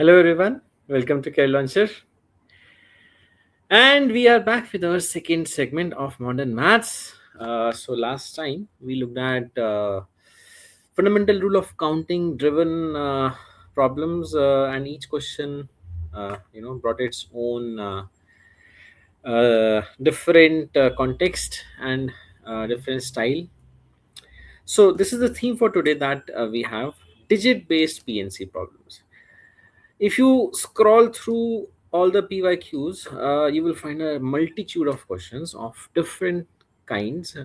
Hello, everyone. Welcome to Care Launcher. And we are back with our second segment of modern maths. So, last time we looked at fundamental rule of counting driven problems, and each question, brought its own different context and different style. So, this is the theme for today that we have digit based PNC problems. If you scroll through all the PYQs, you will find a multitude of questions of different kinds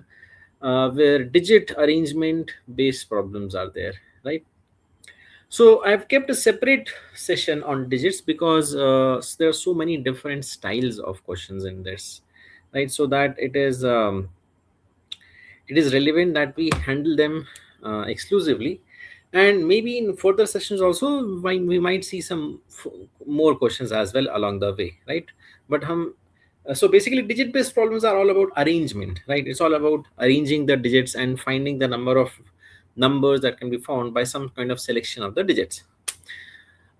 where digit arrangement based problems are there, right? So I've kept a separate session on digits because there are so many different styles of questions in this, right? So that it is relevant that we handle them exclusively, and maybe in further sessions also we might see some more questions as well along the way, right? But so basically digit based problems are all about arrangement, right? It's all about arranging the digits and finding the number of numbers that can be found by some kind of selection of the digits.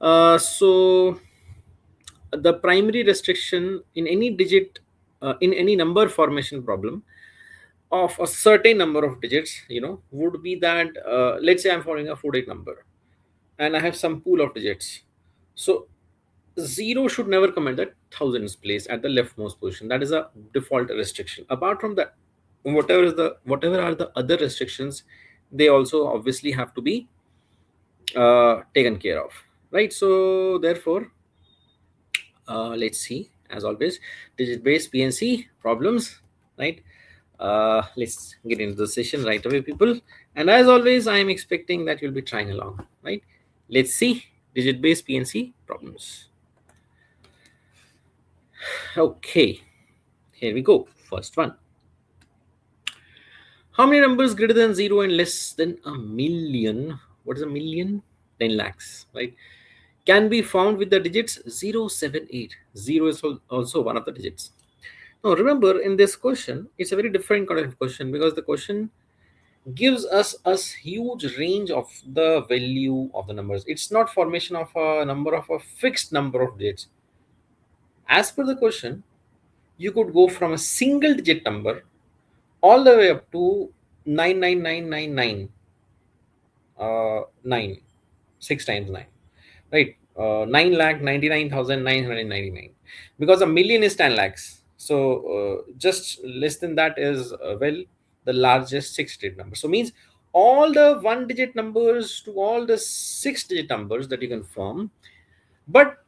So the primary restriction in any digit in any number formation problem of a certain number of digits, would be that, let's say I'm following a 48 number and I have some pool of digits. So zero should never come at the thousands place at the leftmost position. That is a default restriction. Apart from that, whatever are the other restrictions, they also obviously have to be taken care of, right? So therefore, let's see, as always, digit based PNC problems, right? Let's get into the session right away, people. And as always, I am expecting that you'll be trying along, right? Let's see digit based PNC problems. Okay, here we go. First one. How many numbers greater than 0 and less than a million? What is a million? 10 lakhs, right? Can be found with the digits 078. 0 is also one of the digits. Now, remember, in this question, it's a very different kind of question because the question gives us huge range of the value of the numbers. It's not formation of a number of a fixed number of digits. As per the question, you could go from a single digit number all the way up to 99999 9 6 times 9, right? 9 lakh 99,999, because a million is 10 lakhs. So just less than that is, well, the largest six digit number. So means all the one digit numbers to all the six digit numbers that you can form, but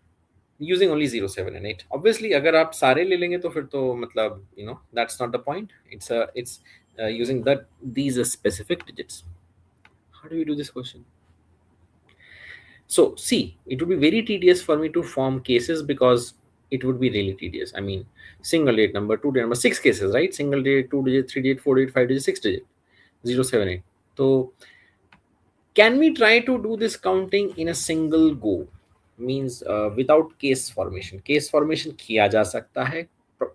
using only 0 7 and 8. Obviously अगर आप सारे ले लेंगे तो फिर तो मतलब, that's not the point. It's using that these specific digits. How do we do this question? So, see, it would be very tedious for me to form cases because it would be really tedious. I mean, single digit number, two digit number, six cases, right? Single digit, two digit, three digit, four digit, five digit, six digit, 0, 7, 8. So, can we try to do this counting in a single go? Means without case formation. Case formation किया जा सकता है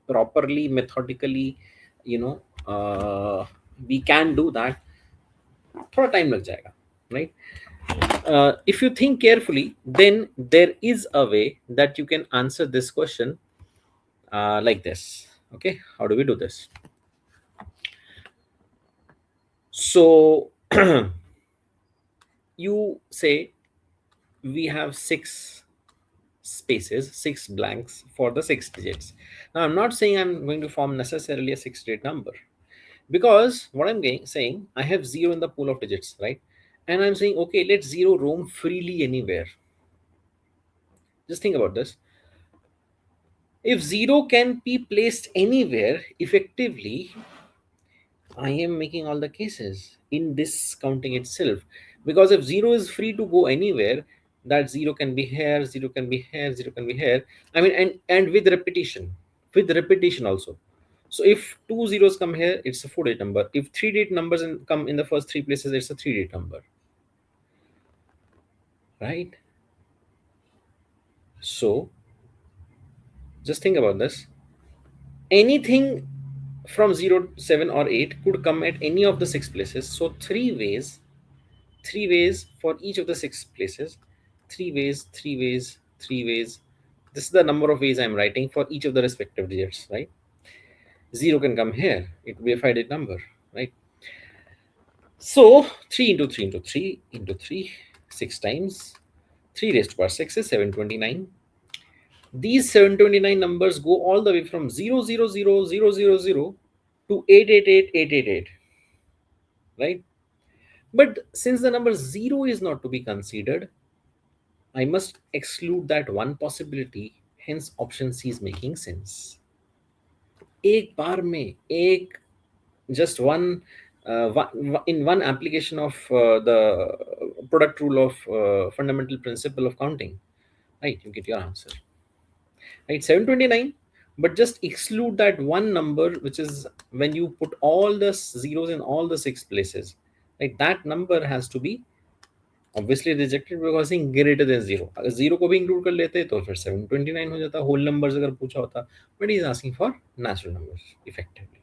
properly, methodically, you know, we can do that. थोड़ा time लग जाएगा, right? If you think carefully, then there is a way that you can answer this question like this. Okay, how do we do this? So you say we have six spaces, six blanks for the six digits. Now, I'm not saying I'm going to form necessarily a six digit number, because what I'm saying, I have zero in the pool of digits, right? And I'm saying, okay, let zero roam freely anywhere. Just think about this. If zero can be placed anywhere effectively, I am making all the cases in this counting itself. Because if zero is free to go anywhere, that zero can be here, zero can be here, zero can be here. I mean, and with repetition also. So if two zeros come here, it's a four-digit number. If three-digit numbers come in the first three places, it's a three-digit number, right? So just think about this. Anything from 0, 7 or 8 could come at any of the six places. So three ways for each of the six places. Three ways, three ways, 3 ways. This is the number of ways I'm writing for each of the respective digits, right? 0 can come here. It will be a 5-digit number, right? So 3 into 3 into 3 into 3, 6 times. 3 raised to power 6 is 729. These 729 numbers go all the way from 0000000 to 888888, right? But since the number 0 is not to be considered, I must exclude that one possibility. Hence, option C is making sense. एक बार में एक just in one application of the product rule of fundamental principle of counting, right? You get your answer, right? 729, but just exclude that one number, which is when you put all the zeros in all the 6 places, right? That number has to be obviously rejected because it's greater than 0. अगर 0 को भी include कर लेते तो फिर 729 हो जाता, whole numbers अगर पूछा होता, but he is asking for natural numbers effectively,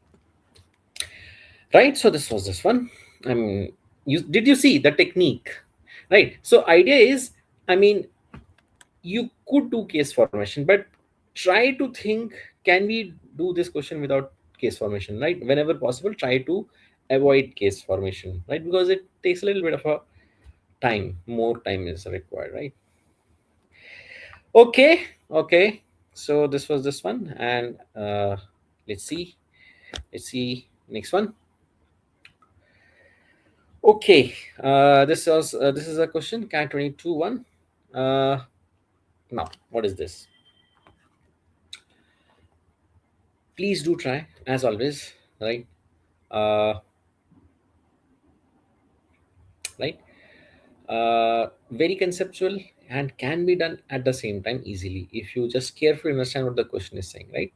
right? So this was this one. I mean, did you see the technique, right? So idea is, I mean, you could do case formation, but try to think, can we do this question without case formation, right? Whenever possible, try to avoid case formation, right? Because it takes a little bit of a time, more time is required, right? Okay, so this was this one, and let's see next one. Okay, this is a question, cat 22 one. Now what is this? Please do try as always, right? uh, right, very conceptual and can be done at the same time easily if you just carefully understand what the question is saying, right?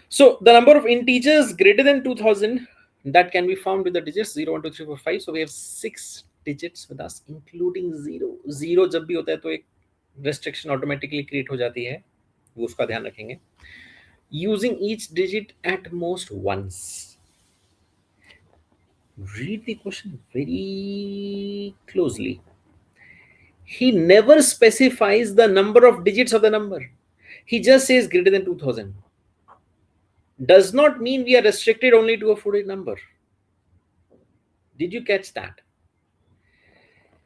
So the number of integers greater than 2000 that can be found with the digits 0 1 2 3 4 5. So we have 6 digits with us including 0. 0 जब भी होता है तो एक restriction automatically create हो जाती है, वो उसका ध्यान रखेंगे. Using each digit at most once. Read the question very closely. He never specifies the number of digits of the number. He just says greater than 2000. Does not mean we are restricted only to a 4-digit number. Did you catch that?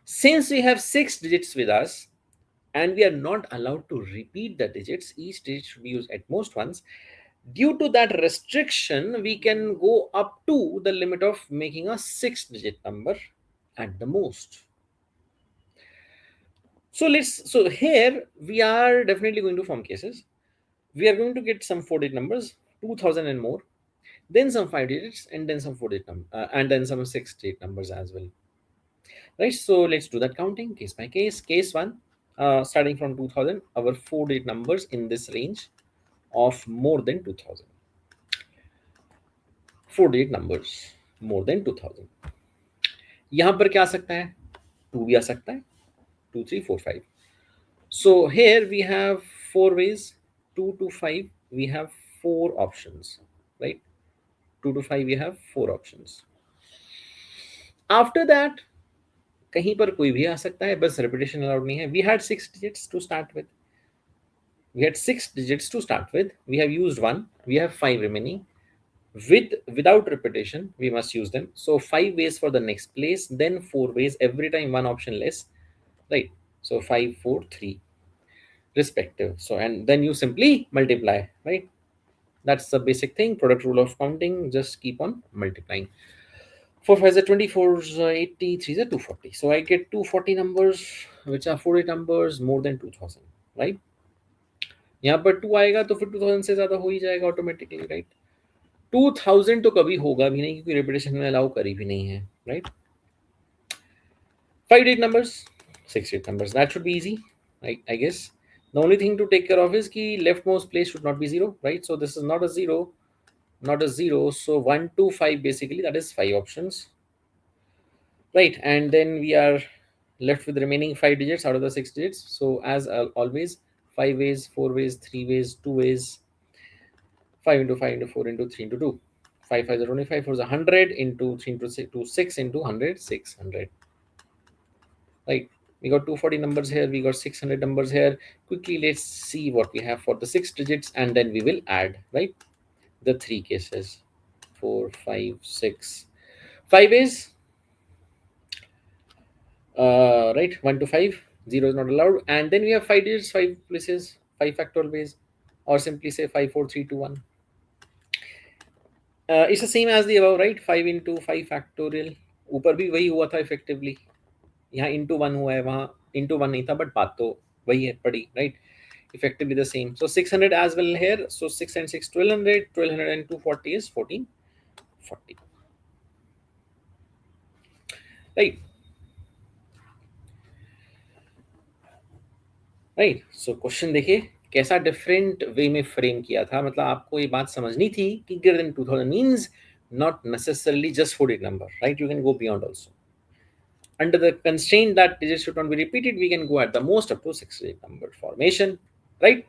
Since we have 6 digits with us and we are not allowed to repeat the digits, each digit should be used at most once. Due to that restriction, we can go up to the limit of making a 6-digit number at the most. So here we are definitely going to form cases. We are going to get some 4-digit numbers, 2000 and more, then some 5 digits, and then some 4-digit and then some 6-digit numbers as well. Right, so let's do that counting case by case. Case 1, starting from 2000, our 4-digit numbers in this range of more than 2000. 4-digit numbers more than 2000. यहाँ पर क्या आ सकता है? 2 भी आ सकता है, 2 3 4 5. So here we have 4 ways. 2 to 5 we have 4 options, right? 2 to 5 we have 4 options. After that कहीं पर कोई भी आ सकता है, बस repetition allowed नहीं है. We had 6 digits to start with. We have used 1. We have 5 remaining. Without repetition, we must use them. So 5 ways for the next place, then 4 ways every time, one option less, right? So 5 4 3 respective. So and then you simply multiply, right? That's the basic thing. Product rule of counting. Just keep on multiplying. 4 5 is 24, 80, 3 is 240. So I get 240 numbers, which are 48 numbers more than 2000, right? यहाँ पर 2 आएगा तो फिर 2000 से ज्यादा हो ही जाएगा automatically, right? 2000 तो कभी होगा भी नहीं क्योंकि रिपीटेशन में अलाउ करी भी नहीं है, right? 5-digit numbers, 6-digit numbers, that should be easy, I guess. The only thing to take care of is ki leftmost place should not be 0, right? So this is not a 0. So 1 to 5 basically, that is 5 options, right? And then we are left with the remaining 5 digits out of the 6 digits. So as always, 5 ways, 4 ways, 3 ways, 2 ways, 5 into 5 into 4 into 3 into 2. 5 5 is 25, 4 is 100 into 3 into 6 into 100, 600. Right. We got 240 numbers here, we got 600 numbers here. Quickly, let's see what we have for the 6 digits, and then we will add, right? The three cases, 4, 5, 6. 5 is right, 1 to 5, 0 is not allowed. And then we have 5 digits, 5 places, 5 factorial ways, or simply say 5, 4, 3, 2, 1. It's the same as the above, right? 5 into 5 factorial. ऊपर भी वही हुआ था effectively, यहाँ into one हुआ है, वहाँ into one नहीं था, बट बात तो वही है पड़ी, right? Effectively the same. So 600 as well here. So 6 and 6, 1200. 1200 and 240 is 1440. Right. Right. So question देखिए कैसा डिफरेंट वे में फ्रेम किया था. मतलब आपको ये बात समझनी थी कि greater than 2000 means not necessarily just 4-digit number, right? You can go beyond also. Under the constraint that digits should not be repeated, we can go at the most up to 6-digit number formation, right?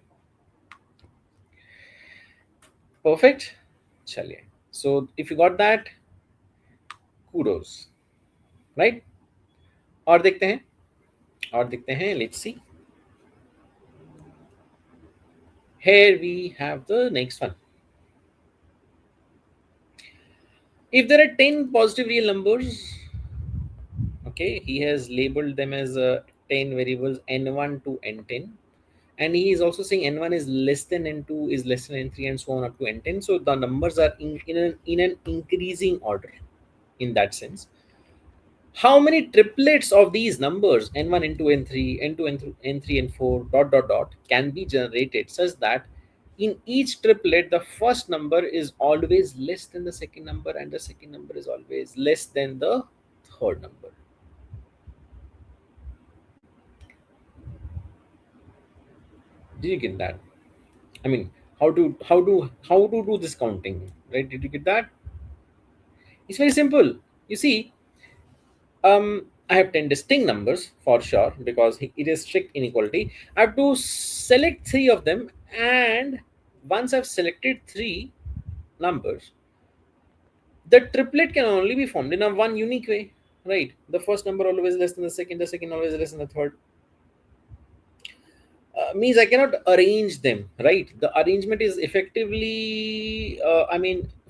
Perfect. चलिए. So if you got that, kudos, right? और देखते हैं, let's see. Here we have the next one. If there are 10 positive real numbers, okay, he has labeled them as 10 variables n1 to n10, and he is also saying n1 is less than n2 is less than n3 and so on up to n10. So the numbers are in an increasing order in that sense. How many triplets of these numbers n1, n2, n3, n2, n3, n4 dot dot dot can be generated such that in each triplet the first number is always less than the second number and the second number is always less than the third number? Did you get that? I mean, how to do this counting, right? Did you get that? It's very simple. You see, I have 10 distinct numbers for sure because it is strict inequality. I have to select three of them, and once I've selected three numbers, the triplet can only be formed in a one unique way, right? The first number always less than the second always less than the third. Means I cannot arrange them, right? The arrangement is effectively,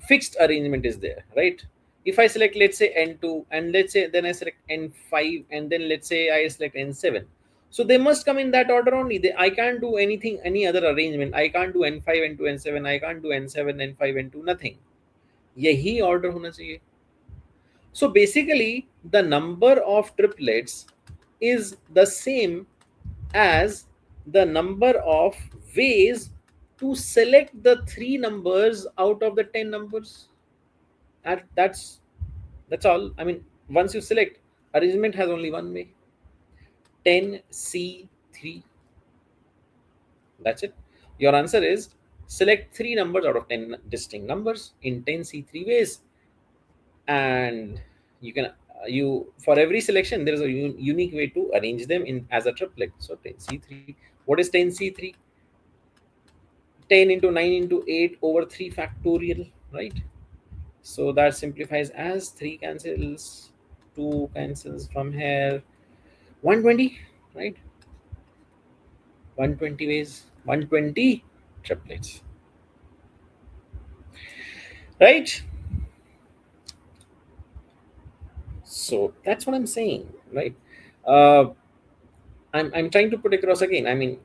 fixed arrangement is there, right? If I select, let's say, n2, and let's say then I select n5, and then let's say I select n7, so they must come in that order only. I can't do anything, any other arrangement. I can't do n5, n2, n7. I can't do n7, n5, n2, nothing. यही order होना चाहिए. So basically, the number of triplets is the same as the number of ways to select the three numbers out of the 10 numbers. That's all. I mean, once you select, arrangement has only one way. 10C3. That's it. Your answer is select three numbers out of 10 distinct numbers in 10C3 ways, and you can you for every selection there is a unique way to arrange them in as a triplet. So 10C3. What is 10C3? 10 into 9 into 8 over 3 factorial, right? So that simplifies as 3 cancels, 2 cancels from here, 120, right? 120 ways, 120 triplets, right? So that's what I'm saying, right? uh, I'm trying to put across again, I mean,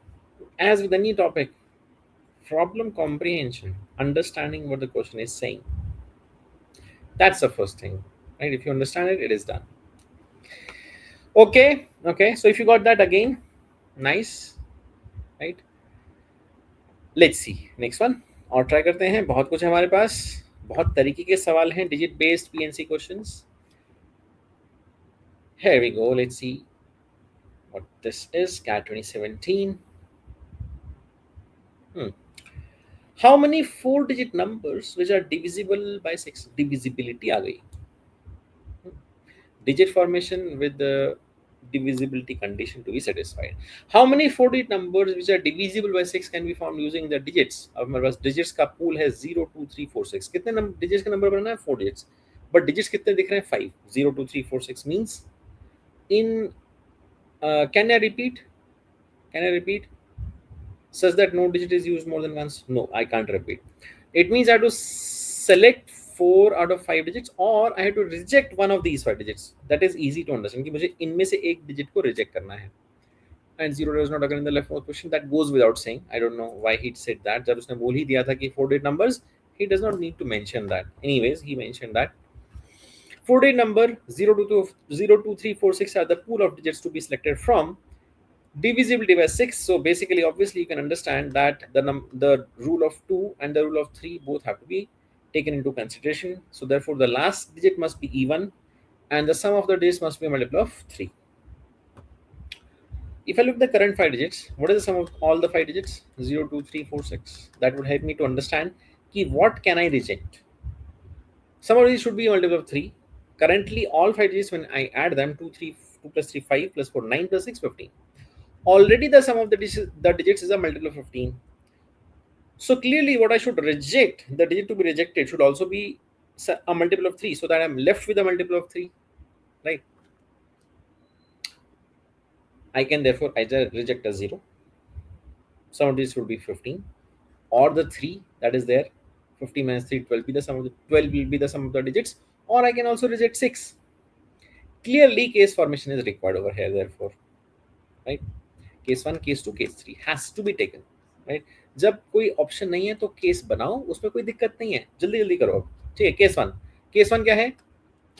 as with any topic, problem comprehension, understanding what the question is saying, that's the first thing, right? If you understand it, it is done. Okay, so if you got that again, nice, right? Let's see next one. और try करते हैं, बहुत कुछ है हमारे पास, बहुत तरीके के सवाल हैं, digit based PNC questions. Here we go. Let's see what this is. CAT 2017. How many 4-digit numbers which are divisible by 6? Divisibility आ गई. Digit formation with the divisibility condition to be satisfied. How many 4-digit numbers which are divisible by 6 can be formed using the digits? अब हमारे पास digits का pool है 0 2 3 4 6. कितने digits का number बनाना है? 4 digits. But digits कितने दिख रहे हैं? 5. 0 2 3 4 6 means in Can I repeat? Can I repeat? Such that no digit is used more than once? No, I can't repeat. It means I have to select 4 out of 5 digits, or I have to reject one of these 5 digits. That is easy to understand कि मुझे इनमें से एक digit को reject करना है. And zero does not occur in the leftmost position. That goes without saying. I don't know why he said that. जब उसने बोल ही दिया था कि 4 digit numbers, he does not need to mention that. Anyways, he mentioned that 4 digit number 0 2 3 4 6 are the pool of digits to be selected from, divisibility by 6. So basically, obviously, you can understand that the rule of 2 and the rule of 3 both have to be taken into consideration. So therefore, the last digit must be even, and the sum of the digits must be a multiple of 3. If I look at the current 5 digits, what is the sum of all the 5 digits? 0 2 3 4 6. That would help me to understand ki what can I reject. Some of these should be a multiple of 3. Currently, all 5 digits, when I add them, 2 plus 3 5 plus 4 9 plus 6 15. Already the sum of the digits is a multiple of 15. So clearly what I should reject, the digit to be rejected should also be a multiple of 3, so that I'm left with a multiple of 3, right? I can therefore either reject a 0, sum of digits would be 15, or the 3 that is there, 15 minus 3, 12 be the sum of the 12 will be the sum of the digits, or I can also reject 6. Clearly case formation is required over here, therefore, right? Case 1, case 2, case 3 has to be taken, right? जब कोई option नहीं है तो case बनाओ, उसमें कोई दिक्कत नहीं है, जल्दी जल्दी करो. ठीक है, केस 1 क्या है?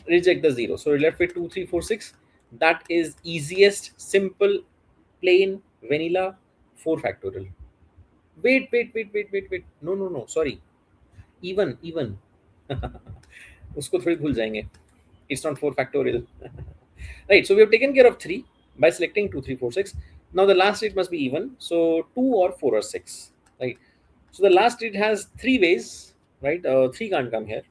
Reject the 0. So we're left with 2 3 4 6. That is easiest, simple, plain vanilla 4 factorial. Wait. No, sorry, even उसको थोड़ी भूल जाएंगे. It's not 4 factorial. Right, so we have taken care of 3 by selecting 2 3 4 6. Now the last digit must be even, so 2 or 4 or 6, right? So the last digit has 3 ways, right? 3 can't come here,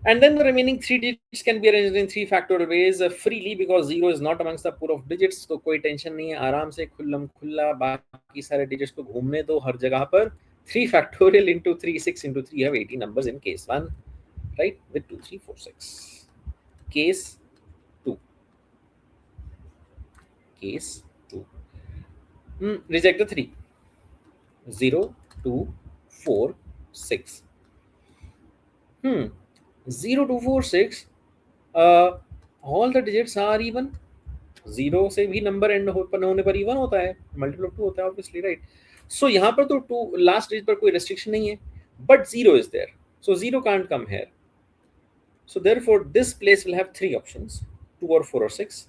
and then the remaining 3 digits can be arranged in 3 factorial ways freely, because 0 is not amongst the pool of digits. तो कोई tension नहीं है, आराम से खुल्लम खुल्ला बाकी सारे digits को घूमने दो हर जगह पर. 3 factorial into 3, 6 into 3, you have 18 numbers in case 1, right? With 2 3 4 6. Case 2. Case 2. Reject the 3. 0 2 4 6. 0 2 4 6. All the digits are even. 0 से भी नंबर एंड होने पर इवन होता है, मल्टीपल ऑफ 2 होता है, ऑब्वियसली, राइट? सो यहाँ पर तो 2 लास्ट डिजिट पर कोई रेस्ट्रिक्शन नहीं है, but 0 is there, so 0 can't come here. So therefore this place will have 3 options, 2 or 4 or 6,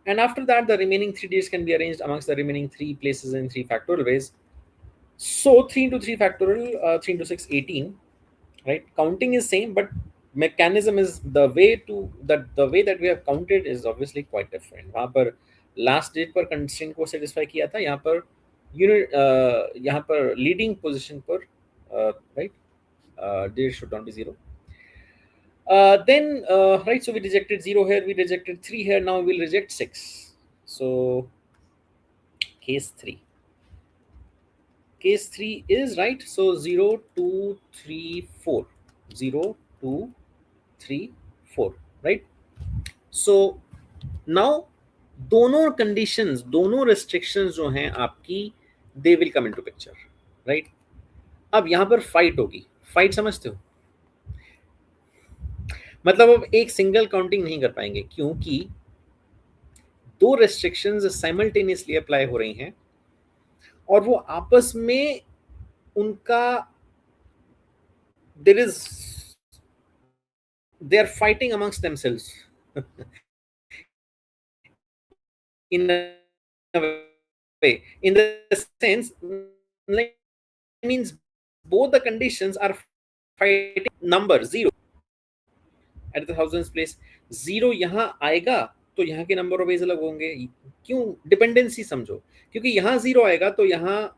and after that the remaining 3 digits can be arranged amongst the remaining 3 places in 3 factorial ways. So 3 into 3 factorial, 3 into 6 18, right? Counting is same, but mechanism is the way that we have counted is obviously quite different. वहाँ पर last digit पर constraint को satisfy किया था, यहाँ पर unit यहाँ पर leading position पर, right, digit should not be 0. Then right, so we rejected 0 here, we rejected 3 here, now we'll reject 6. So case 3 is right. So 0 2 3 4, 0 2 3 4, right? So now दोनों conditions, दोनों restrictions जो हैं आपकी, they will come into picture, right? अब यहाँ पर fight होगी. Fight समझते हो? मतलब अब एक सिंगल काउंटिंग नहीं कर पाएंगे, क्योंकि 2 रेस्ट्रिक्शंस साइमल्टेनियसली अप्लाई हो रही हैं, और वो आपस में उनका they are fighting amongst themselves in a way, in the sense, like, means both the conditions are fighting. Number 0 at the thousands place, 0 यहाँ आएगा तो यहाँ के नंबर ऑफ वेज अलग होंगे. क्यों? डिपेंडेंसी समझो, क्योंकि यहाँ 0 आएगा तो यहाँ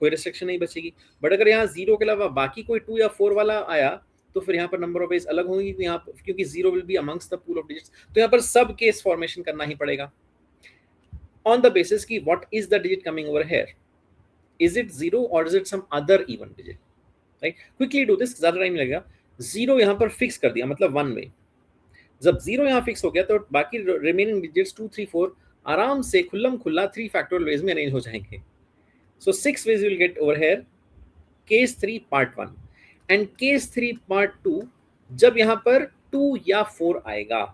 कोई रेस्ट्रिक्शन नहीं बचेगी, बट अगर यहाँ 0 के अलावा बाकी कोई 2 या 4 वाला आया तो फिर यहाँ पर नंबर ऑफ वेज अलग होंगी, तो यहाँ क्योंकि 0 will be amongst the pool of digits, तो यहाँ पर सब केस फॉर्मेशन करना ही पड़ेगा ऑन द बेसिस की what is the digit coming over here, is it 0 और is it some other even digit, right? Quickly do this, ज्यादा टाइम लगेगा. 0 यहाँ पर फिक्स कर दिया, मतलब 1 में. जब 0 यहाँ फिक्स हो गया तो बाकी रिमेनिंग डिजिट्स 2 3 4 आराम से खुल्लम खुल्ला 3 फैक्टोरियल वेज में अरेंज हो जाएंगे. So 6 ways you will get over here. Case 3 part 1 and case 3 part 2, जब यहाँ पर 2 या 4 आएगा,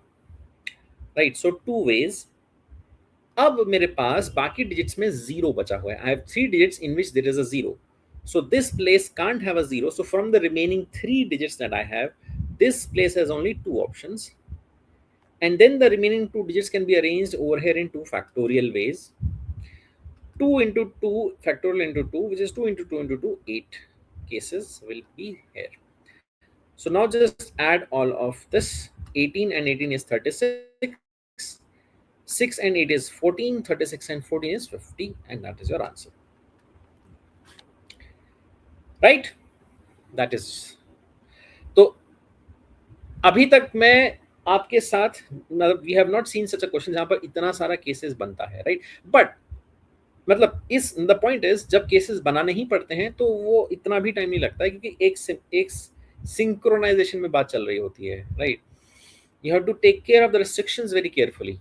right? So 2 ways. अब मेरे पास बाकी डिजिट्स में 0 बचा हुआ है. I have 3 digits in which there is a 0. So this place can't have a 0. So from the remaining 3 digits that I have, this place has only 2 options. And then the remaining 2 digits can be arranged over here in 2 factorial ways. 2 into 2 factorial into 2, which is 2 into 2 into 2, 8 cases will be here. So now just add all of this. 18 and 18 is 36, 6 and 8 is 14, 36 and 14 is 50, and that is your answer, right? That is. तो अभी तक मैं आपके साथ, मतलब we have not seen such a question जहां पर इतना सारा केसेस बनता है, राइट? बट मतलब इस द पॉइंट इज, जब केसेस बनाने ही पड़ते हैं तो वो इतना भी टाइम नहीं लगता है, क्योंकि एक सिंक्रोनाइजेशन में बात चल रही होती है, right? You have to take care of the restrictions very carefully.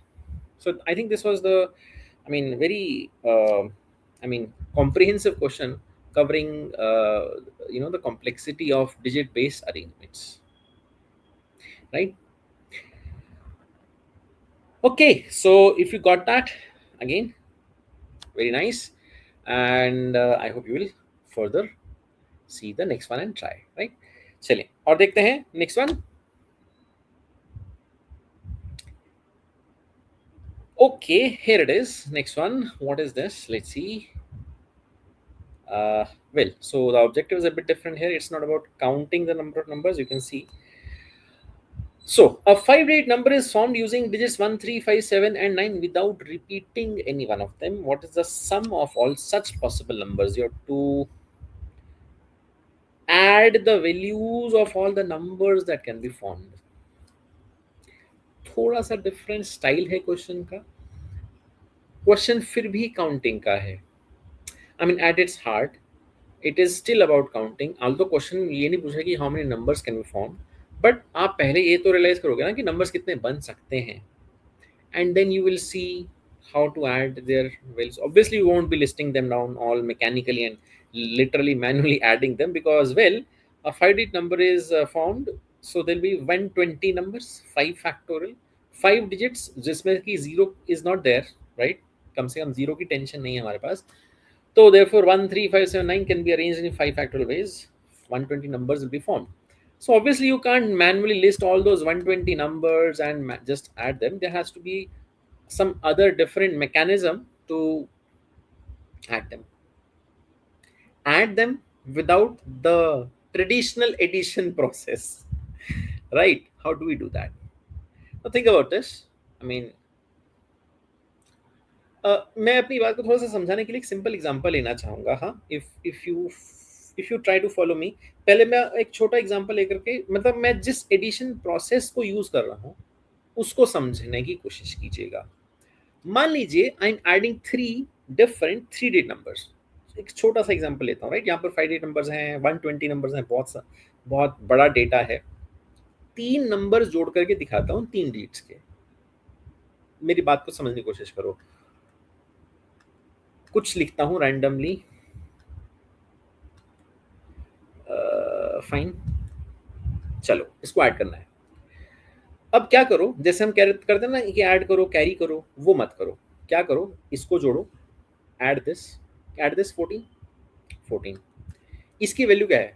So I think this was the, I mean, very comprehensive question covering the complexity of digit based arrangements, right? Okay, so if you got that, again, very nice, and I hope you will further see the next one and try, right? चलिए और देखते हैं next one. Okay, here it is. Next one. What is this? Let's see. Well, so the objective is a bit different here. It's not about counting the number of numbers. You can see. So a 5-digit number is formed using digits 1, 3, 5, 7, and 9 without repeating any one of them. What is the sum of all such possible numbers? You have to add the values of all the numbers that can be formed. थोड़ा सा different style है question का. Question फिर भी counting का है. I mean at its heart it is still about counting. Although question ये नहीं पूछा कि how many numbers can be form, but आप पहले ये तो रियलाइज करोगे ना कि नंबर्स कितने बन सकते हैं, and then you will see how to add their values. Obviously you won't be listing them down all mechanically and literally manually adding them, because well, a 5-digit number is formed, so there'll be 120 numbers, 5 factorial, 5 digits जिसमें कि 0 is not there, right? कम से कम 0 की tension नहीं है हमारे पास. So therefore 1, 3, 5, 7, 9 can be arranged in 5 factorial ways. 120 numbers will be formed. So obviously you can't manually list all those 120 numbers and just add them. There has to be some other different mechanism to add them. Add them without the traditional addition process, right? How do we do that? Now think about this. I mean, मैं अपनी बात को थोड़ा सा समझाने के लिए एक सिंपल एग्जांपल लेना चाहूँगा. हाँ, if you try to follow me, पहले मैं एक छोटा एग्जांपल लेकर के, मतलब मैं जिस एडिशन प्रोसेस को यूज कर रहा हूँ उसको समझने की कोशिश कीजिएगा. मान लीजिए I am adding 3 different 3-digit numbers. एक छोटा सा एग्जांपल लेता हूँ, राइट? यहाँ पर 5-digit नंबर्स हैं, 120 नंबर्स हैं, बहुत बड़ा डेटा है. 3 नंबर जोड़ करके दिखाता हूँ, 3 डिजिट्स के. मेरी बात को समझने की कोशिश करो. कुछ लिखता हूं रैंडमली. फाइन, चलो इसको ऐड करना है. अब क्या करो, जैसे हम करते हैं ना कि ऐड करो, कैरी करो, वो मत करो. क्या करो, इसको जोड़ो, ऐड दिस 14. इसकी वैल्यू क्या है,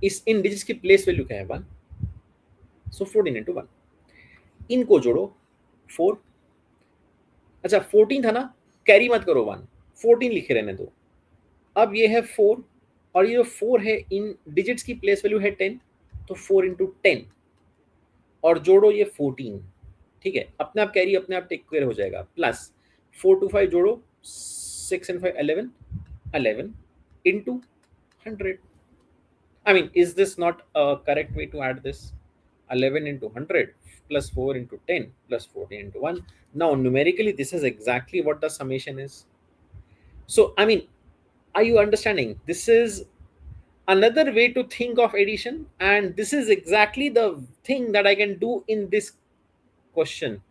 इस इन डिजिट्स की प्लेस वैल्यू क्या है, 1. सो 14 into 1. इनको जोड़ो, 4. अच्छा 14 था ना, कैरी मत करो 1, 14 लिखे रहने दो. अब ये है 4, और ये जो 4 है इन डिजिट्स की प्लेस वैल्यू है 10, तो 4 into 10 और जोड़ो ये 14. ठीक है, अपने आप कैरी अपने आप टेक केयर हो जाएगा. प्लस 4 to 5 जोड़ो, 6 and 5 11 into 100. I mean, is this not a correct way to add this? 11 into 100 plus 4 into 10 plus 14 into 1. Now numerically this is exactly what the summation is. So I mean, are you understanding? This is another way to think of addition, and this is exactly the thing that I can do in this question.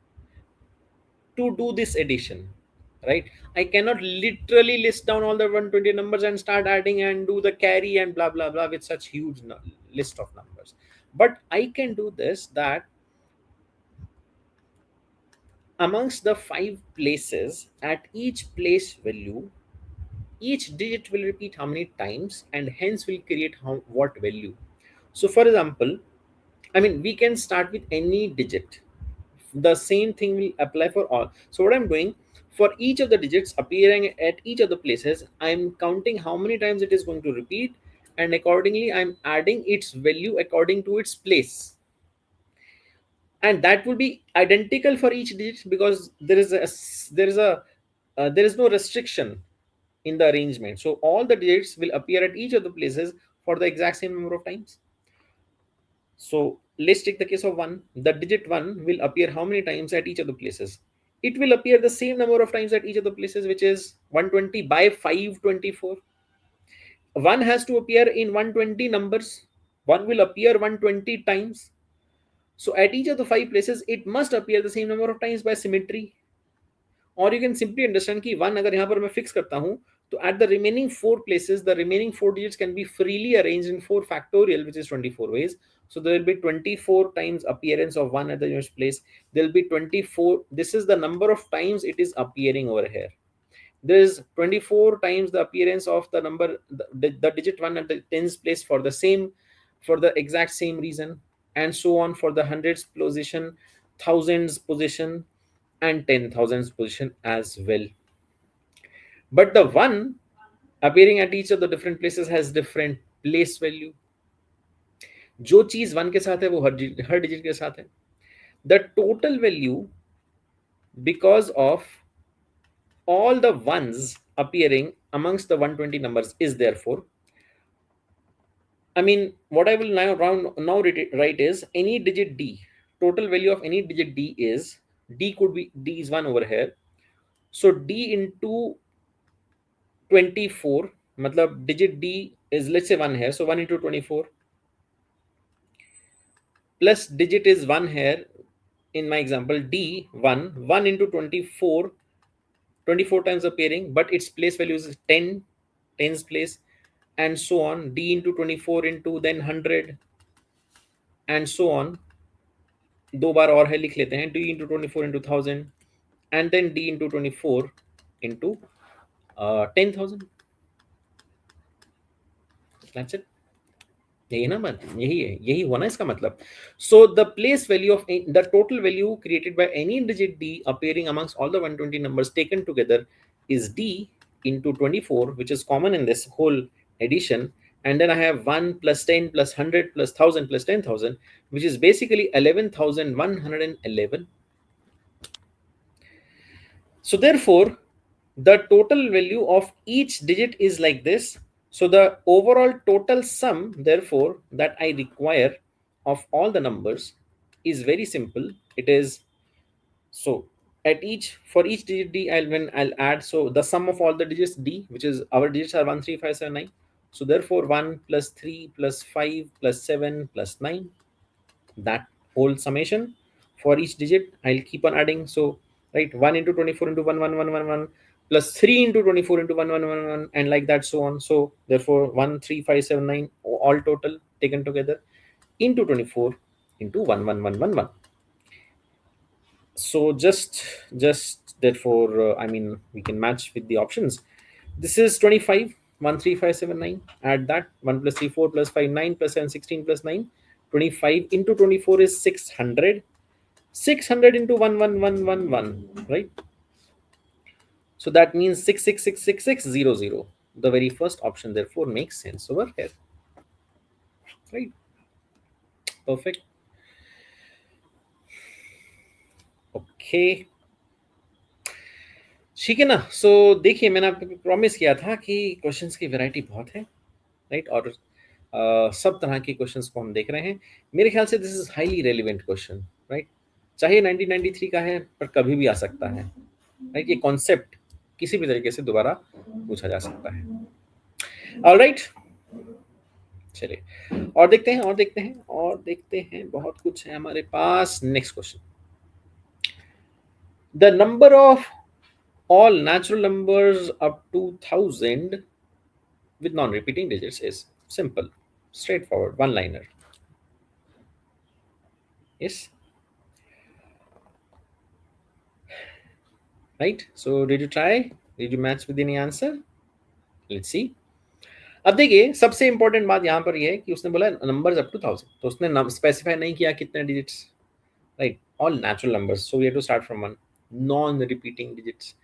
to do this addition, right? I cannot literally list down all the 120 numbers and start adding and do the carry and blah blah blah with such huge list of numbers. But I can do this, that amongst the 5 places, at each place value, each digit will repeat how many times and hence will create what value. So for example, I mean, we can start with any digit. The same thing will apply for all. So what I'm doing, for each of the digits appearing at each of the places, I'm counting how many times it is going to repeat, and accordingly I'm adding its value according to its place. And that will be identical for each digit, because there is no restriction in the arrangement. So all the digits will appear at each of the places for the exact same number of times. So let's take the case of 1. The digit 1 will appear how many times at each of the places? It will appear the same number of times at each of the places, which is 120 by 524. 1 has to appear in 120 numbers. 1 will appear 120 times. So at each of the 5 places, it must appear the same number of times by symmetry. और you can simply understand कि 1 अगर यहाँ पर मैं fix करता हूँ, तो at the remaining 4 places, the remaining 4 digits can be freely arranged in 4 factorial, which is 24 ways. So there will be 24 times appearance of 1 at the unit place. There will be 24. This is the number of times it is appearing over here. There is 24 times the appearance of the number, the digit 1 at the tens place for the same, for the exact same reason, and so on for the hundreds position, thousands position, and 10,000 position as well. But the 1 appearing at each of the different places has different place value. जो चीज 1 के साथ है वो हर digit के साथ है. The total value, because of all the ones appearing amongst the 120 numbers, is therefore, I mean, what I will now write is any digit d, total value of any digit d is, d could be, d is 1 over here, so d into 24, मतलब digit d is, let's say 1 here, so 1 into 24 plus digit is 1 here in my example, d 1 into 24, 24 times appearing, but its place value is 10, tens place, and so on, d into 24 into then 100 and so on. दो बार और है लिख लेते हैं, d into 24 into 1000 and then d into 24 into 10,000. That's it. यही ना बात, यही है, यही हुआ ना इसका मतलब. So the place value of the total value created by any digit d appearing amongst all the 120 numbers taken together is d into 24, which is common in this whole addition, and then I have 1 plus 10 plus 100 plus 1000 plus 10,000, which is basically 11,111. So therefore the total value of each digit is like this. So the overall total sum, therefore, that I require of all the numbers is very simple. It is, so at each, for each digit d, I'll add, so the sum of all the digits d, which is our digits are 1 3 5 7 9. So therefore 1 plus 3 plus 5 plus 7 plus 9, that whole summation for each digit I'll keep on adding. So right, 1 into 24 into 1 1 1 1 1 plus 3 into 24 into 1 1 1 1, and like that, so on. So therefore 1 3 5 7 9 all total taken together into 24 into 1 1 1 1 1. So just therefore I mean, we can match with the options. This is 25, 1 3 5 7 9. Add that, 1 plus 3 4 plus 5 9 plus 7 16 plus 9. 25 into 24 is 600. 600 into 1 1 1 1 1, right? So that means 6666600. The very first option therefore makes sense over here, right? Perfect. Okay, ठीक है ना. सो देखिए, मैंने आपको promise किया था कि questions की वैरायटी बहुत है, राइट? और सब तरह के क्वेश्चंस को हम देख रहे हैं. मेरे ख्याल से this is highly relevant question, right? चाहे 1993 का है, पर कभी भी आ सकता है, राइट? ये कॉन्सेप्ट किसी भी तरीके से दोबारा पूछा जा सकता है. ऑलराइट, चलिए और देखते हैं, बहुत कुछ है हमारे पास. Next question, The number of all natural numbers up to 1000 with non-repeating digits is simple, straightforward, one liner. Yes, right? So did you try? Did you match with any answer? Let's see. अब देखिए सबसे important बात यहाँ पर ये है कि उसने बोला नंबर्स अप टू 1000, तो उसने स्पेसिफाई नहीं किया कितने digits, right? All natural numbers, so we have to start from one, non repeating digits.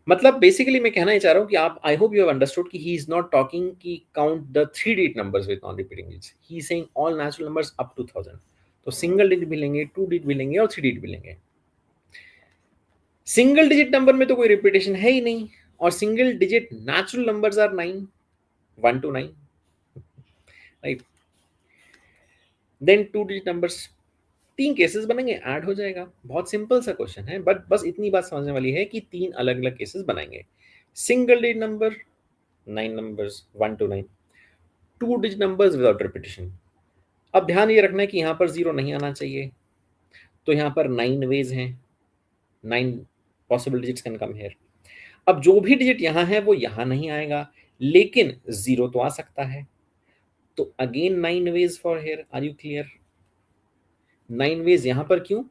मतलब बेसिकली मैं कहना ही चाह रहा हूँ कि आप, I hope you have understood कि ही इज नॉट टॉकिंग कि count the 3 digit numbers with non repeating digits, he is saying all natural numbers up to 1000। तो सिंगल डिजिट भी लेंगे, 2 डिजिट भी लेंगे और 3 डिजिट भी लेंगे। सिंगल डिजिट नंबर में तो कोई रिपीटेशन है ही नहीं, और single digit natural numbers are 9, 1 to 9, राइट? देन 2 डिजिट नंबर्स, 3 केसेस बनेंगे, ऐड हो जाएगा। बहुत सिंपल सा क्वेश्चन है, बट बस इतनी बात समझने वाली है कि 3 अलग अलग केसेस बनाएंगे। Single digit number 9 numbers 1 to 9, 2 digit numbers without repetition. अब ध्यान ये रखना है कि यहाँ पर 0 नहीं आना चाहिए, तो यहाँ पर 9 वेज हैं, 9 possible digits can come here. अब जो भी डिजिट यहाँ है वो यहाँ नहीं आएगा, लेकिन 0 तो आ सकता है, तो again 9 ways for here. Are you clear? 9 ways यहाँ पर क्यों,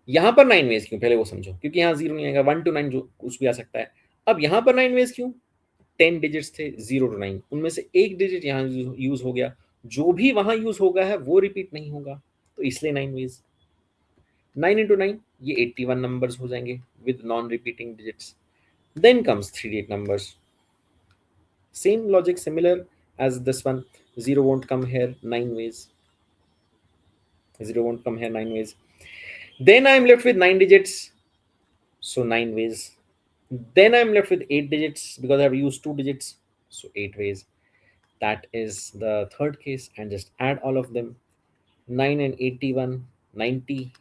यहाँ पर 9 वेज क्यों, पहले वो समझो, क्योंकि यहाँ 0 नहीं आएगा, 1 to 9 जो कुछ भी आ सकता है। अब यहाँ पर 9 वेज क्यों? 10 डिजिट्स थे 0 to 9, उनमें से एक डिजिट यहाँ यूज हो गया, जो भी वहां यूज होगा है वो रिपीट नहीं होगा, तो इसलिए 9 वेज। 9 into 9 ये 81 नंबर्स हो जाएंगे with non repeating digits. Then comes 3 digit numbers, same logic, similar as this one. 0 won't come here 9 ways, 0 won't come here 9 ways। Then I'm left with 9 digits, so 9 ways। Then I'm left with 8 digits because I've used 2 digits, so 8 ways। That is the third case, and just add all of them, 9 and 81, 90,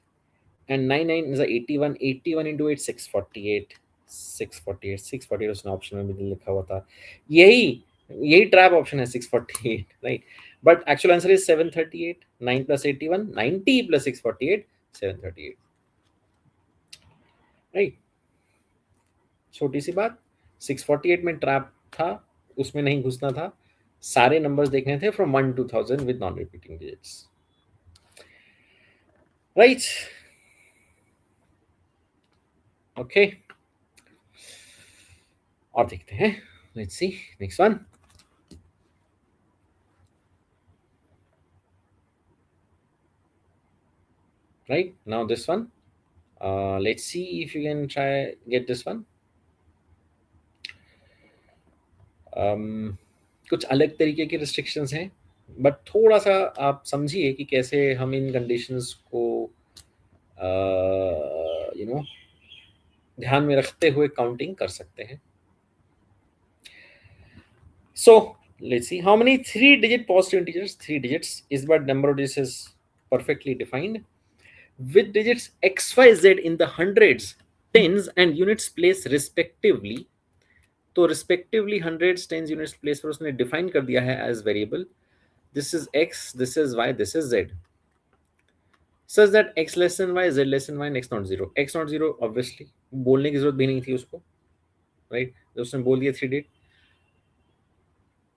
and 9 is a 81, 81 into 8 648, 648, 648 उसने option में भी लिखा हुआ था, यही यही trap option है 648, right? But actual answer is 738, 9 plus 81, 90 plus 648, 738, right? छोटी सी बात, 648 में ट्रैप था, उसमें नहीं घुसना था, सारे नंबर्स देखने थे from 1 to 1000 with non repeating digits, right? Okay, और देखते हैं, let's see next one. Right now this one, let's see if you can try get this one। कुछ अलग तरीके के रिस्ट्रिक्शंस हैं, बट थोड़ा सा आप समझिए कि कैसे हम इन कंडीशंस को यू नो ध्यान में रखते हुए काउंटिंग कर सकते हैं। So let's see how many 3-digit positive integers, 3 digits is, but number of digits is perfectly defined with digits xyz in the hundreds, tens and units place respectively। तो respectively hundreds, tens, units place पर उसने define कर दिया है as variable, this is X, this is Y, this is Z, such that X less than Y, Z less than Y, X not zero. X not zero obviously बोलने की जरूरत भी नहीं थी उसको, राइट? उसने बोल दिया 3 digit.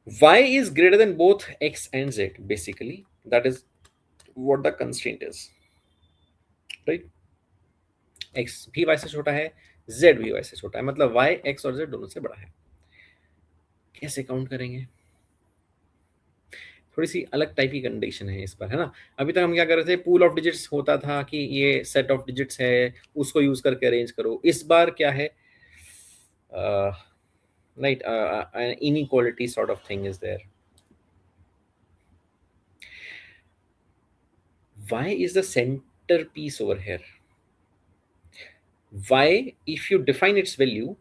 y is greater than both x and z, basically that is what the constraint is, right? x भी y से छोटा है, z भी y से छोटा है, मतलब y x और z दोनों से बड़ा है। कैसे काउंट करेंगे? थोड़ी सी अलग टाइप की कंडीशन है इस पर, है ना? अभी तक हम क्या कर रहे थे, पूल ऑफ डिजिट्स होता था कि ये सेट ऑफ डिजिट्स है, उसको यूज करके अरेंज करो। इस बार क्या है, right, inequality sort of thing is there. y is the centerpiece over here। y, if you define its value,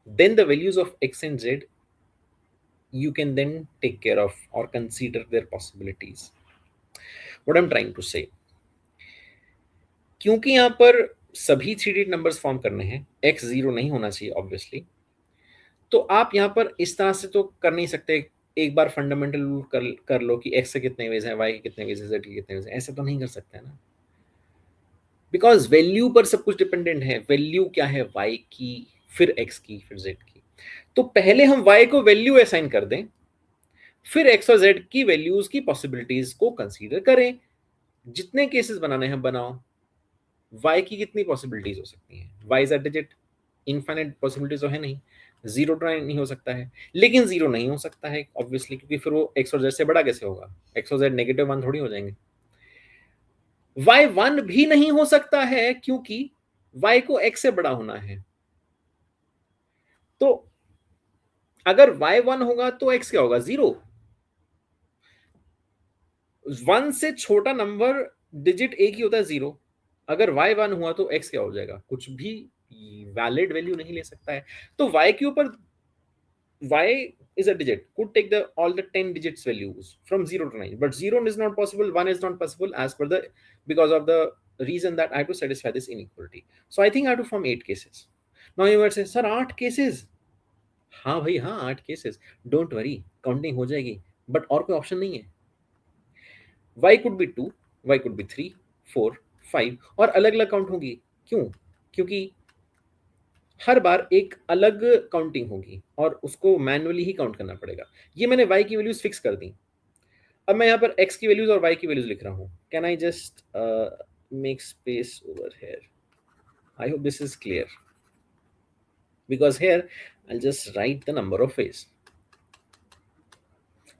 then the values of x and z you can then take care of or consider their possibilities। what I'm trying to say, क्योंकि यहाँ पर सभी 3 digit numbers form करने हैं, x 0 नहीं होना चाहिए obviously, तो आप यहाँ पर इस तरह से तो कर नहीं सकते, एक बार फंडामेंटल रूल कर लो कि x के कितने वेज हैं, y के कितने वेज हैं, z के कितने वेज हैं, ऐसे तो नहीं कर सकते ना। बिकॉज वैल्यू पर सब कुछ डिपेंडेंट है। वैल्यू क्या है? y की, फिर x की, फिर z की। तो पहले हम y को वैल्यू असाइन कर दें, फिर x और z की वैल्यूज की पॉसिबिलिटीज को कंसीडर करें। जितने केसेस बनाने हैं बनाओ। y की कितनी पॉसिबिलिटीज हो सकती हैं? y is a digit, infinite possibilities तो है नहीं। जीरो तो नहीं हो सकता है, लेकिन जीरो नहीं हो सकता है ऑब्वियसली, क्योंकि फिर वो x और z से बड़ा कैसे होगा? x और z नेगेटिव वन थोड़ी हो जाएंगे। y वन भी नहीं हो सकता है क्योंकि y को x से बड़ा होना है। तो अगर y वन होगा तो x क्या होगा? जीरो। वन से छोटा नंबर डिजिट एक ही होता है, जीरो। अगर y वन हुआ तो x क्या हो जाएगा? कुछ भी वैलिड वैल्यू नहीं ले सकता है। तो y के ऊपर, y is a digit, could take the all the 10 digits values from 0 to 9, but 0 is not possible, 1 is not possible, as per the, because of the reason that I have to satisfy this inequality. So I think I have to form 8 cases. Now you might say, sir, 8 cases? हाँ भाई हाँ, 8 cases. Don't worry, counting हो जाएगी, but और कोई option नहीं है। y could be 2, y could be 3, 4, 5 और अलग अलग काउंट होगी। क्यों? क्योंकि हर बार एक अलग काउंटिंग होगी और उसको मैन्युअली ही काउंट करना पड़ेगा। ये मैंने y की वैल्यूज फिक्स कर दी। अब मैं यहाँ पर x की वैल्यूज और y की वैल्यूज लिख रहा हूँ। Can I just make space over here? I hope this is clear, because here I just right the number of ways.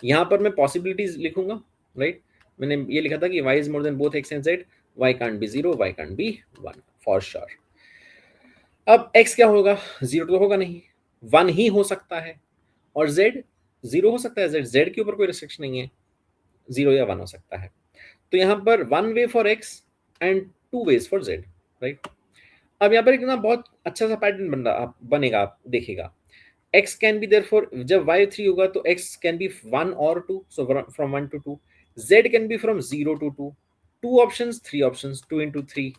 यहाँ पर मैं पॉसिबिलिटीज लिखूंगा, राइट? मैंने ये लिखा था कि y is more than both x and z, y can't be zero, y can't be one for sure. अब x क्या होगा? जीरो तो होगा नहीं, वन ही हो सकता है। और z जीरो हो सकता है, z के ऊपर कोई रिस्ट्रिक्शन नहीं है, जीरो या वन हो सकता है। तो यहाँ पर one way for x and two ways for z, राइट? अब यहाँ पर एक ना बहुत अच्छा सा पैटर्न बनेगा, आप देखिएगा। x can be there for, जब y 3 होगा तो x कैन बी 1 और 2, so from 1 to 2। z can be from 0 to 2, 2 options, 3 options, 2 into 3।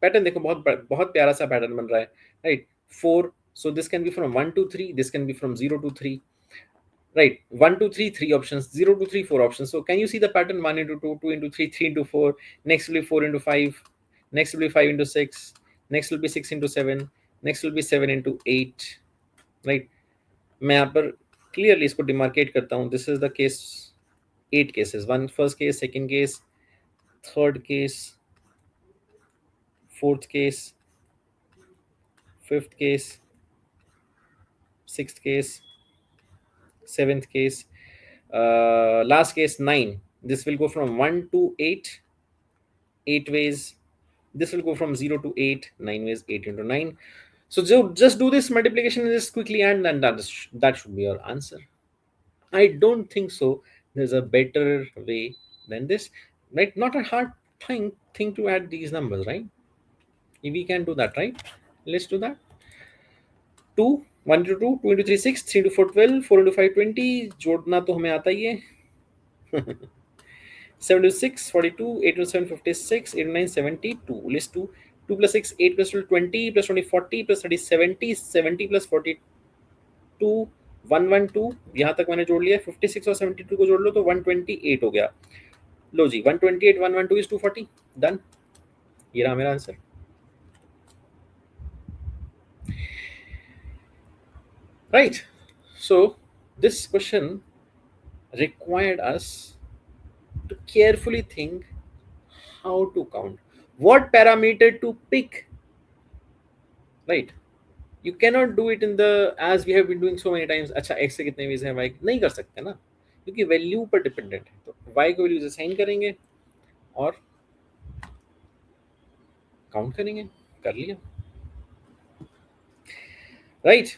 Pattern देखो, बहुत बहुत प्यारा सा पैटर्न बन रहा है, right? 4, so this can be from 1 to 3, this can be from 0 to 3, right? 1 to 3, 3 options, 0 to 3, 4 options. So can you see the pattern? 1 into 2, 2 into 3, 3 into 4, next will be 4 into 5, next will be 5 into 6, next will be 6 into 7, next will be 7 into 8, right? मैं यहाँ पर clearly इसको demarcate करता हूँ। This is the case, 8 cases, one first case, second case, third case, fourth case, fifth case, sixth case, seventh case, last case 9. This will go from 1 to 8, 8 ways. This will go from 0 to 8, 9 ways, 8 into 9. So just do this multiplication just quickly, and then that should be your answer. I don't think so there's a better way than this, right? Not a hard thing to add these numbers, right? If we can do that, right? Let's do that. 2, 1 into 2, 2 into 3 6, 3 into 4 12, 4 into 5 20, जोड़ना तो हमें आता ही है। 76, 42, 8 to 7, 56, 8 to 9, 72. List 2. 2 plus 6, 8 plus 12, 20, plus 20, 40, plus 30, 70, 70 plus 42, 112। यहाँ तक मैंने जोड़ लिया। 56 और 72 को जोड़ लो तो 128 हो गया। लो जी, 128, 112 is 240, डन। ये रहा मेरा answer. Right. So this question required us to carefully think how to count, what parameter to pick, right? You cannot do it in the, as we have been doing so many times, अच्छा x से कितने veg हैं, y नहीं कर सकते ना, क्योंकि value पर डिपेंडेंट है। तो y को वैल्यूज असाइन करेंगे और काउंट करेंगे, कर लिया, right?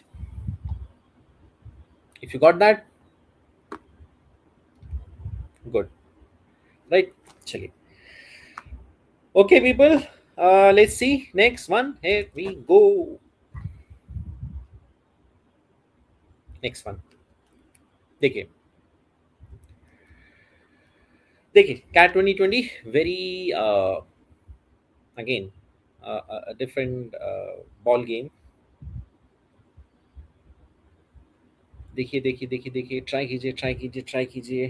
If you got that, good, right? चलिए, okay people, let's see next one, here we go. Next one देखिए, CAT 2020, very again a different ball game। देखिए, ट्राई कीजिए,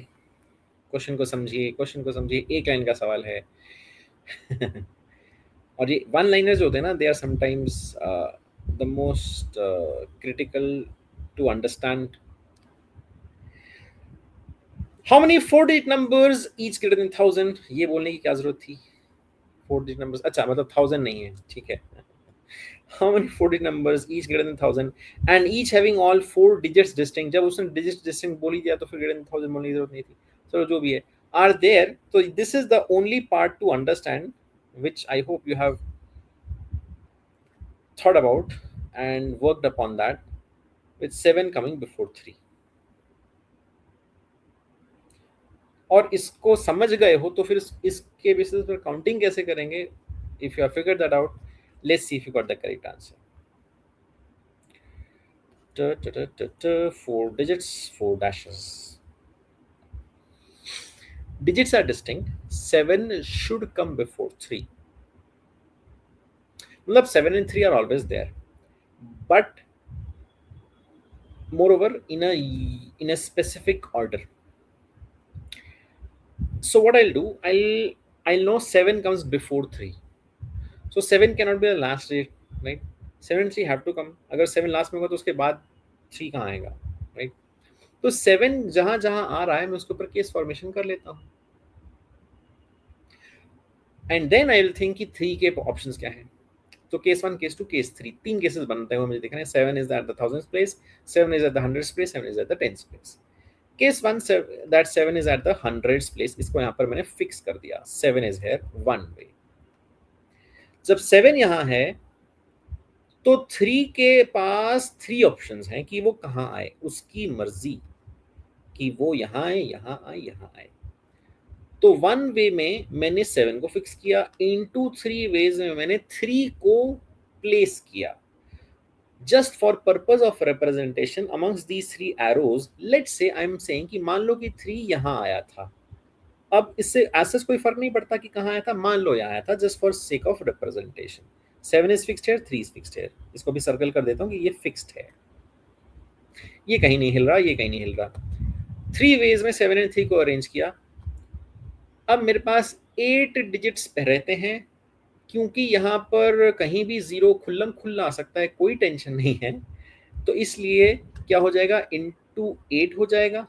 क्वेश्चन को समझिए, एक लाइन का सवाल है। और ये वन लाइनर्स जो होते हैं ना, they are sometimes the most critical to understand. How many 4 digit numbers each greater than 1000, ये बोलने की क्या जरूरत थी? 4 डिजिट नंबर्स, अच्छा मतलब 1000 नहीं है, ठीक है. How many 4 digit numbers each greater than 1000 and each having all 4 digits distinct? जब उसने digits distinct बोल ही दिया तो फिर greater than 1000 बोलने की जरूरत नहीं थी. चलो जो भी है, are there. So this is the only part to understand, which I hope you have thought about and worked upon that, with 7 coming before 3. और इसको समझ गए हो तो फिर इसके बेसिस पर काउंटिंग कैसे करेंगे? If you have figured that out, let's see if you got the correct answer. 4 digits, 4 dashes. Digits are distinct. 7 should come before 3. मतलब 7 and 3 are always there, but moreover in a specific order. So what I'll do, I'll know 7 comes before 3. So 7 cannot be the last digit, right? 7 and 3 have to come. अगर 7 last में होगा तो उसके बाद 3 कहाँ आएगा, right? तो 7 जहां जहां आ रहा है मैं उसके ऊपर केस फॉर्मेशन कर लेता हूं, and then I will think कि 3 के ऑप्शंस क्या हैं. तो केस 1, केस 2, केस 3, 3 केसेस बनते हैं वो मुझे दिख रहे हैं. 7 is at the 1000th place, 7 is at the 100th place, 7 is at the 10th place. Case 1 that 7 is at the 100th place, इसको यहाँ पर मैंने फिक्स कर दिया. 7 इज हियर वन वे. जब 7 यहाँ है तो 3 के पास 3 ऑप्शंस हैं कि वो कहाँ आए, उसकी मर्जी कि वो यहाँ आए, यहाँ आए, यहाँ आए. तो वन वे में मैंने 7 को फिक्स किया, इनटू 3 वेज में मैंने 3 को प्लेस किया. Just for purpose of representation amongst these 3 arrows, let's say I am saying कि मान लो कि 3 यहाँ आया था. अब इससे ऐसा कोई फर्क नहीं पड़ता कि कहाँ आया था, मान लो यहाँ आया था, just for sake of representation. 7 is fixed है, 3 इज फिक्स्ड है. इसको भी सर्कल कर देता हूँ कि ये फिक्स्ड है, ये कहीं नहीं हिल रहा, ये कहीं नहीं हिल रहा. 3 वेज में 7 एंड 3 को अरेंज किया. अब मेरे पास 8 डिजिट्स रहते हैं, क्योंकि यहाँ पर कहीं भी 0 खुल्लम खुल्ला आ सकता है, कोई टेंशन नहीं है. तो इसलिए क्या हो जाएगा, इनटू 8 हो जाएगा,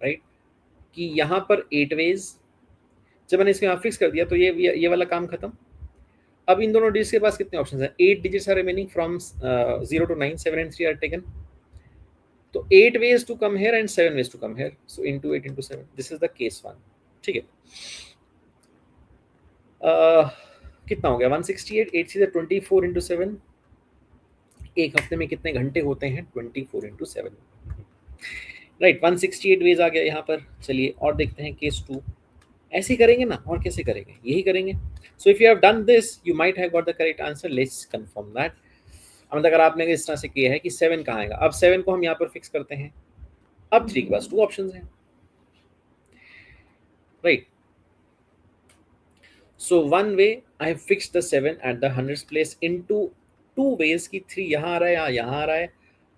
राइट? कि यहाँ पर 8 वेज. जब मैंने इसको यहाँ फिक्स कर दिया तो ये वाला काम खत्म. अब इन दोनों डिजिट्स के पास कितने ऑप्शंस हैं? 8 digits are remaining from 0 to 9. 7 and 3 आर टेकन. तो 8 ways to come here and 7 ways to come here. So into 8 into 7. This is the case 1. ठीक है. कितना हो गया? 168. 8 से 24 into 7. एक हफ्ते में कितने घंटे होते हैं? 24 into 7. राइट. 168 वेज आ गया यहाँ पर. चलिए और देखते हैं केस 2. ऐसे ही करेंगे ना, और कैसे करेंगे? यही करेंगे. So if you have done this you might have got the correct answer. Let's confirm that. मतलब अगर आपने इस तरह से किया है कि 7 कहाँ आएगा, अब 7 को हम यहाँ पर फिक्स करते हैं. अब 3 के पास 2 ऑप्शंस हैं, right? So one way I have fixed the 7 at the 100th place into 2 ways कि 3 यहाँ आ रहा है या यहाँ आ रहा है.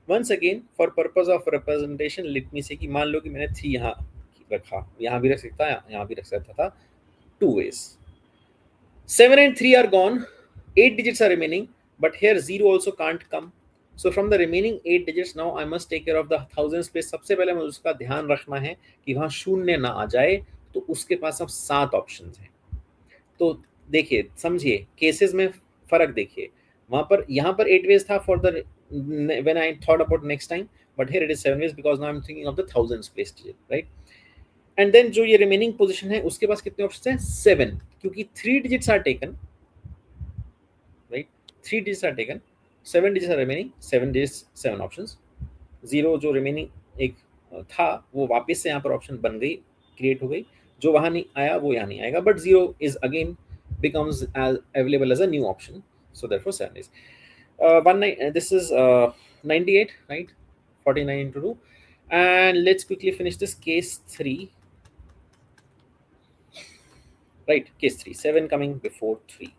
Once again for purpose of representation let me say कि मान लो कि मैंने 3 यहाँ रखा, यहाँ भी रख सकता है, यहाँ भी रख सकता था. 2 ways. 7 and 3 are gone. 8 digits are remaining, but here 0 also can't come. So from the remaining 8 digits now I must take care of the 1000th place. सबसे पहले मुझे उसका ध्यान रखना है कि वहाँ शून्य ना आ जाए. तो उसके पास अब 7 ऑप्शंस हैं. तो देखिए, समझिए, केसेस में फर्क देखिए. वहां पर यहाँ पर 8 वेज था for the when I thought about next time, but here it is 7 ways because now I am thinking of the 1000th place digit, right? And then जो ये रिमेनिंग पोजीशन है उसके पास कितने ऑप्शंस हैं? 7, क्योंकि 3 digits are taken, right? 3 digits are taken, 7 digits are remaining, 7 digits 7 options. 0 जो remaining एक था वो वापस से यहाँ पर ऑप्शन बन गई, क्रिएट हो गई. जो वहां नहीं आया वो यहाँ नहीं आएगा, but 0 is again becomes as available as a new option. So therefore 7 is 19. This is 98, right? 49 into 2. And let's quickly finish this case 3. Right, case 3. 7 coming before 3.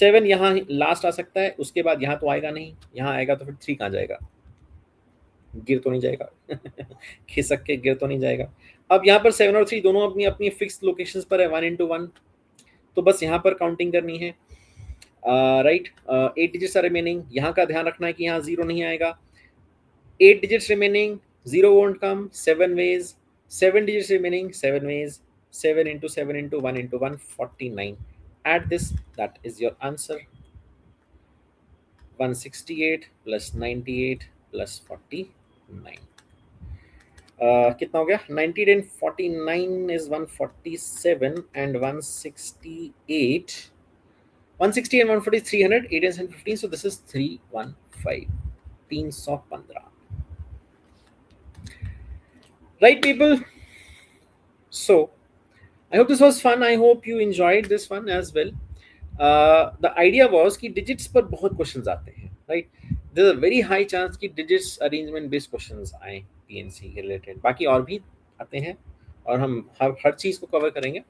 7 यहाँ लास्ट आ सकता है, उसके बाद यहाँ तो आएगा नहीं, यहाँ आएगा तो फिर 3 कहाँ जाएगा? गिर तो नहीं जाएगा. खिसक के गिर तो नहीं जाएगा. अब यहाँ पर 7 और 3 दोनों अपनी अपनी फिक्स लोकेशंस पर है, 1 into 1. तो बस यहाँ पर काउंटिंग करनी है, राइट। 8 डिजिट्स आर रिमेनिंग, यहाँ का ध्यान रखना है कि यहाँ जीरो नहीं आएगा। 8 digits remaining, 0 won't come, 7 ways, 7 digits remaining, 7 ways, 7 into 7 into 1 into 1, 49. Add this, that is your answer. 168 plus 98 plus 49. कितना हो गया? 98 and 49 is 147 and 168. 160 and 140 is 300, 8 and 15, so this is 315. 315. Right, people? So, I hope this was fun. I hope you enjoyed this one as well. The idea was कि digits पर बहुत questions आते हैं, right? There's a very high chance कि digits arrangement based questions आए PNC के related. बाकी और भी आते हैं और हम हर चीज़ को कवर करेंगे,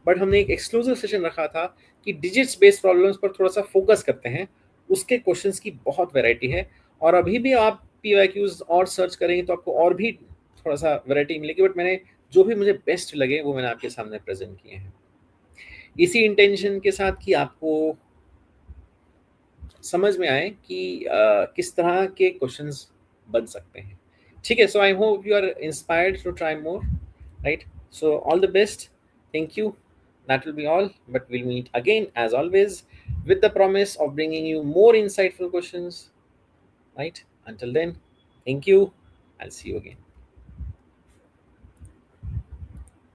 बट हमने एक एक्सक्लूसिव सेशन रखा था कि डिजिट्स बेस्ड प्रॉब्लम्स पर थोड़ा सा फोकस करते हैं। उसके क्वेश्चंस की बहुत वैरायटी है और अभी भी आप PYQs और सर्च करेंगे तो आपको और भी थोड़ा सा वैरायटी मिलेगी, बट मैंने जो भी मुझे बेस्ट लगे वो मैंने आपके सामने प्रेजेंट किए हैं, इसी इंटेंशन के साथ कि आपको समझ में आए कि किस तरह के क्वेश्चंस बन सकते हैं। ठीक है, so I hope you are inspired to try more, right? So all the best, thank you, that will be all, but we'll meet again as always with the promise of bringing you more insightful questions, right? Until then, thank you, I'll see you again.